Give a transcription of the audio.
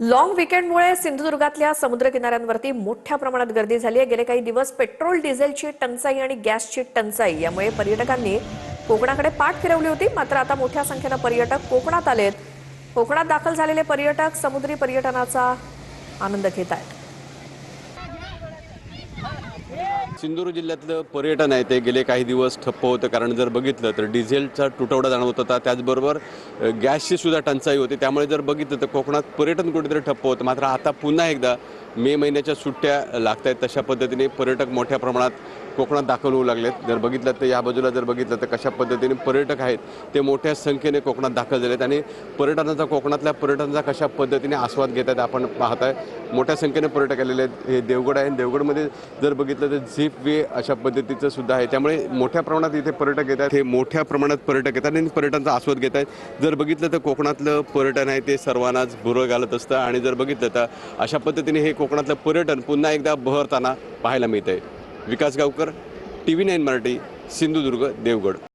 Long वीकेंडमुळे सिंधुदुर्गातल्या समुद्रकिनाऱ्यांवरती मोठ्या प्रमाणात गर्दी झाली आहे। गेले काही दिवस पेट्रोल डिझेलची टंचाई आणि गॅसची टंचाई यामुळे पर्यटकांनी कोकणाकडे पाठ फिरवली होती। मात्र आता मोठ्या संख्येने पर्यटक कोकणात आलेत। कोकणात दाखल झालेले पर्यटक समुद्री पर्यटनाचा आनंद घेत आहेत। सिंधुदुर्ग जिल्ह्यातलं पर्यटन आहे ते गेले काही दिवस ठप्प होतं, कारण जर बघितलं तर डिझेलचा तुटवडा जाणवत होता, त्याचबरोबर गॅसची सुद्धा टंचाई होती। त्यामुळे जर बघितलं तर कोकणात पर्यटन कुठेतरी ठप्प होतं। मात्र आता पुन्हा एकदा मे महिन्याच्या सुट्ट्या लागत आहेत, तशा पद्धतीने पर्यटक मोठ्या प्रमाणात कोकणात दाखल होऊ लागलेत। जर बघितलं तर या बाजूला जर बघितलं तर कशा पद्धतीने पर्यटक आहेत ते मोठ्या संख्येने कोकणात दाखल झालेत आणि कोकणातल्या पर्यटनाचा कशा पद्धतीने आस्वाद घेत आहेत आपण पाहताय। मोठ्या संख्येने पर्यटक आलेले आहेत। हे देवगड आहे, देवगडमध्ये जर बघितलं तर झिप वे अशा पद्धतीचं सुद्धा आहे। त्यामुळे मोठ्या प्रमाणात इथे पर्यटक येतात, हे मोठ्या प्रमाणात पर्यटक येतात आणि पर्यटनाचा आस्वाद घेत आहेत। जर बघितलं तर कोकणातलं पर्यटन आहे ते सर्वांनाच भुरळ घालत असतं आणि जर बघितलं तर अशा पद्धतीने हे कोकणातलं पर्यटन पुन्हा एकदा बहरताना पाहायला मिळतंय। विकास गावकर, TV9 मराठी, सिंधुदुर्ग, देवगड।